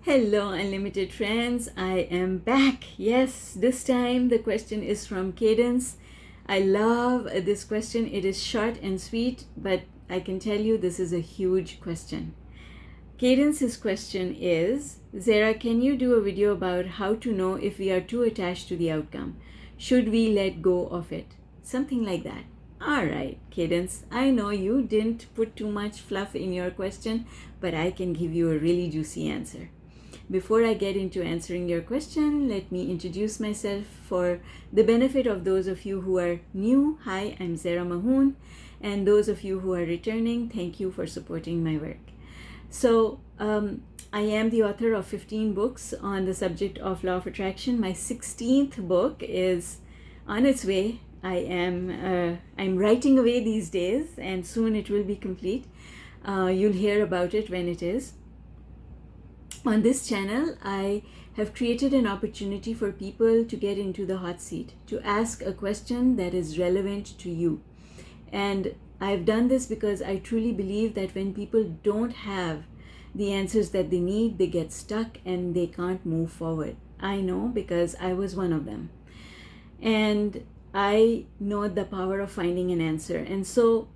Hello, unlimited friends. I am back. Yes, this time the question is from Cadence. I love this question. It is short and sweet, but I can tell you this is a huge question. Cadence's question is, Zara, can you do a video about how to know if we are too attached to the outcome? Should we let go of it? Something like that. All right, Cadence, I know you didn't put too much fluff in your question, but I can give you a really juicy answer. Before I get into answering your question, let me introduce myself for the benefit of those of you who are new. Hi, I'm ZMAHOON, and those of you who are returning, thank you for supporting my work. So, I am the author of 15 books on the subject of law of attraction. My 16th book is on its way. I'm writing away these days, and soon it will be complete. You'll hear about it when it is. On this channel, I have created an opportunity for people to get into the hot seat, to ask a question that is relevant to you. And I've done this because I truly believe that when people don't have the answers that they need, they get stuck and they can't move forward. I know because I was one of them. And I know the power of finding an answer. And so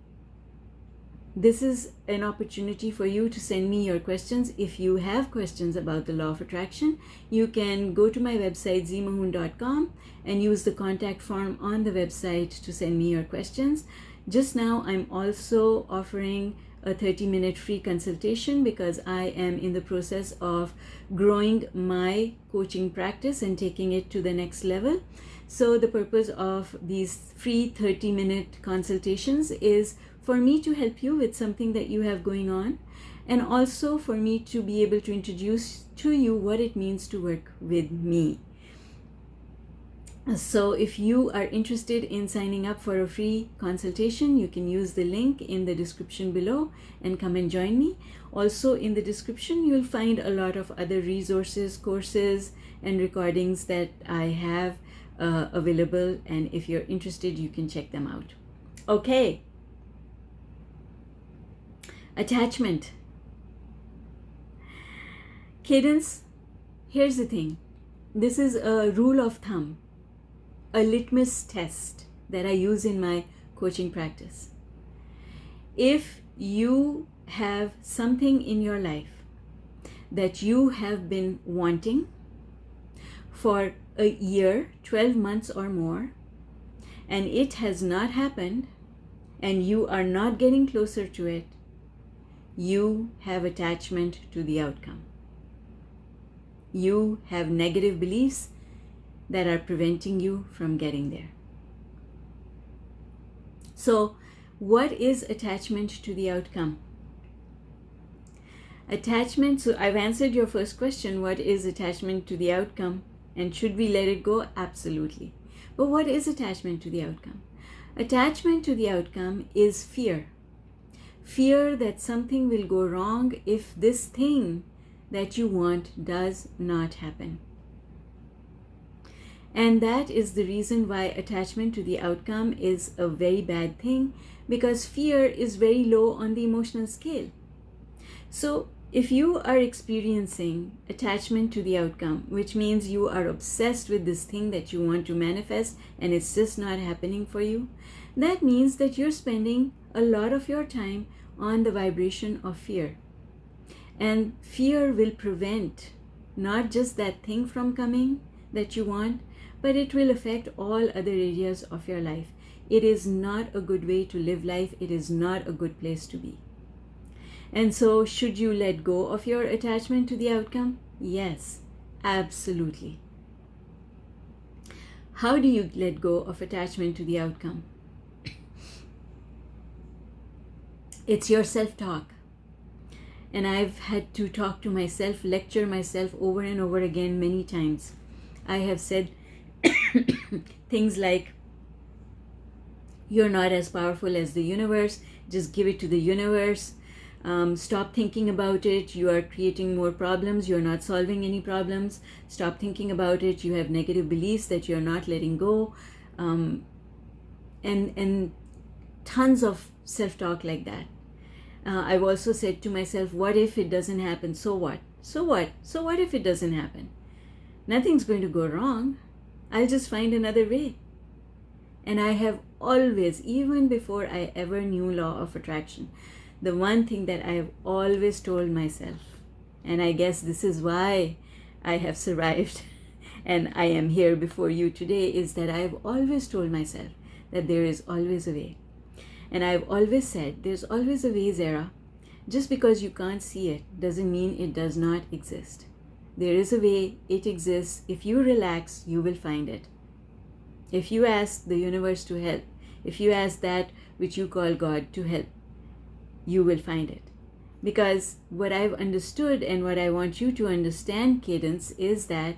this is an opportunity for you to send me your questions. If you have questions about the law of attraction, you can go to my website ZMAHOON.com and use the contact form on the website to send me your questions. Just now, I'm also offering a 30-minute free consultation because I am in the process of growing my coaching practice and taking it to the next level. So the purpose of these free 30-minute consultations is for me to help you with something that you have going on, and also for me to be able to introduce to you what it means to work with me. So if you are interested in signing up for a free consultation, you can use the link in the description below and come and join me. Also in the description, you'll find a lot of other resources, courses, and recordings that I have available. And if you're interested, you can check them out. Okay. Attachment. Cadence, here's the thing. This is a rule of thumb, a litmus test that I use in my coaching practice. If you have something in your life that you have been wanting for a year, 12 months or more, and it has not happened, and you are not getting closer to it, you have attachment to the outcome. You have negative beliefs that are preventing you from getting there. So, what is attachment to the outcome? Attachment, so I've answered your first question, what is attachment to the outcome? And should we let it go? Absolutely. But what is attachment to the outcome? Attachment to the outcome is fear. Fear that something will go wrong if this thing that you want does not happen. And that is the reason why attachment to the outcome is a very bad thing, because fear is very low on the emotional scale. So if you are experiencing attachment to the outcome, which means you are obsessed with this thing that you want to manifest and it's just not happening for you, that means that you're spending a lot of your time on the vibration of fear. And fear will prevent not just that thing from coming that you want, but it will affect all other areas of your life. It is not a good way to live life. It is not a good place to be. And so, should you let go of your attachment to the outcome? Yes, absolutely. How do you let go of attachment to the outcome? It's your self-talk. And I've had to talk to myself, lecture myself over and over again many times. I have said things like, you're not as powerful as the universe, just give it to the universe. Stop thinking about it, you are creating more problems, you're not solving any problems. Stop thinking about it, you have negative beliefs that you're not letting go. And tons of self-talk like that. I've also said to myself, what if it doesn't happen? So what? So what? So what if it doesn't happen? Nothing's going to go wrong. I'll just find another way. And I have always, even before I ever knew law of attraction, the one thing that I have always told myself, and I guess this is why I have survived and I am here before you today, is that I have always told myself that there is always a way. And I've always said, there's always a way, Zara. Just because you can't see it doesn't mean it does not exist. There is a way, it exists. If you relax, you will find it. If you ask the universe to help, if you ask that which you call God to help, you will find it. Because what I've understood and what I want you to understand, Cadence, is that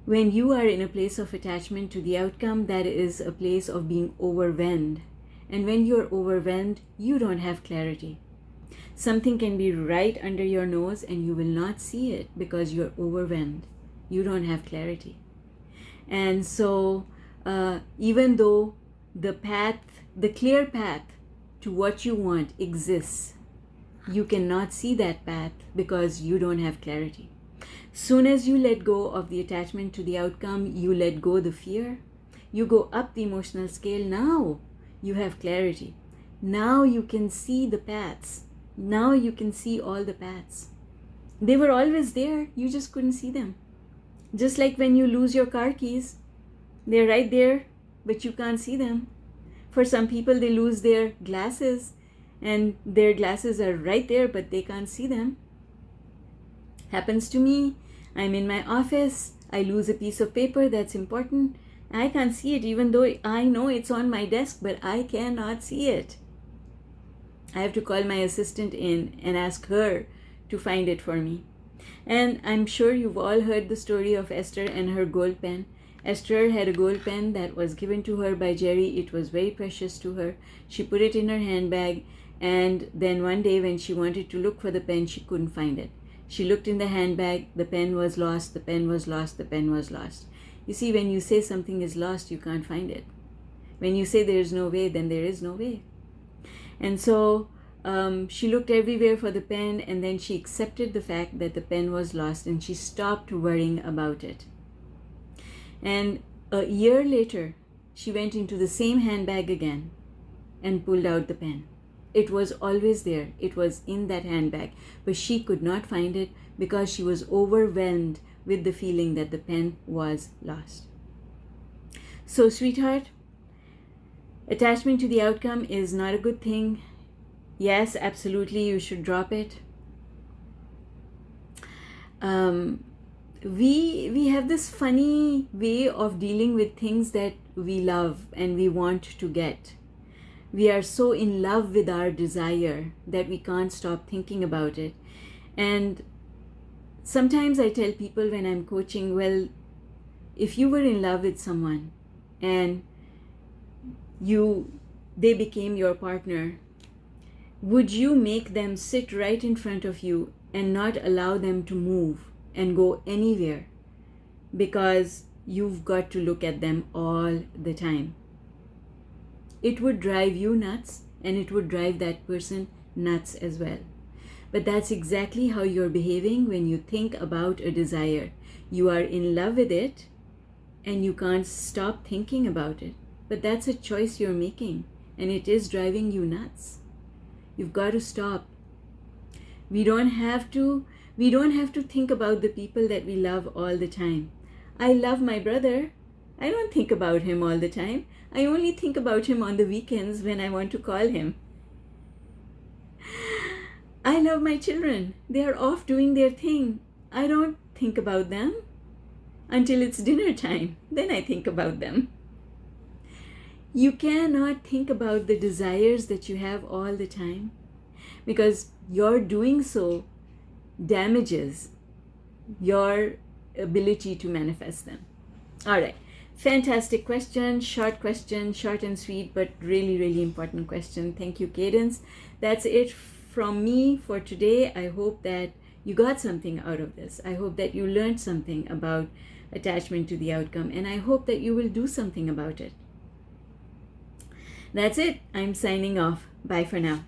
when you are in a place of attachment to the outcome, that is a place of being overwhelmed. And when you're overwhelmed, you don't have clarity. Something can be right under your nose and you will not see it because you're overwhelmed. You don't have clarity. And so, even though the clear path to what you want exists, you cannot see that path because you don't have clarity. Soon as you let go of the attachment to the outcome, you let go the fear, you go up the emotional scale. Now you have clarity. Now you can see the paths. Now you can see all the paths. They were always there, you just couldn't see them. Just like when you lose your car keys, they're right there, but you can't see them. For some people, they lose their glasses, and their glasses are right there, but they can't see them. Happens to me. I'm in my office. I lose a piece of paper that's important. I can't see it, even though I know it's on my desk, but I cannot see it. I have to call my assistant in and ask her to find it for me. And I'm sure you've all heard the story of Esther and her gold pen. Esther had a gold pen that was given to her by Jerry. It was very precious to her. She put it in her handbag, and then one day when she wanted to look for the pen, she couldn't find it. She looked in the handbag, the pen was lost, the pen was lost, the pen was lost. You see, when you say something is lost, you can't find it. When you say there is no way, then there is no way. And so she looked everywhere for the pen, and then she accepted the fact that the pen was lost, and she stopped worrying about it. And a year later, she went into the same handbag again and pulled out the pen. It was always there. It was in that handbag, but she could not find it because she was overwhelmed with the feeling that the pen was lost. So, sweetheart, attachment to the outcome is not a good thing. Yes, absolutely, you should drop it. We have this funny way of dealing with things that we love and we want to get. We are so in love with our desire that we can't stop thinking about it. And sometimes I tell people when I'm coaching, well, if you were in love with someone and they became your partner, would you make them sit right in front of you and not allow them to move and go anywhere because you've got to look at them all the time? It would drive you nuts, and it would drive that person nuts as well. But that's exactly how you're behaving when you think about a desire. You are in love with it and you can't stop thinking about it. But that's a choice you're making, and it is driving you nuts. You've got to stop. We don't have to think about the people that we love all the time. I love my brother. I don't think about him all the time. I only think about him on the weekends when I want to call him. I love my children. They are off doing their thing. I don't think about them until it's dinner time. Then I think about them. You cannot think about the desires that you have all the time, because your doing so damages your ability to manifest them. All right. Fantastic question, short and sweet, but really, really important question. Thank you, Cadence. That's it from me for today. I hope that you got something out of this. I hope that you learned something about attachment to the outcome, and I hope that you will do something about it. That's it. I'm signing off. Bye for now.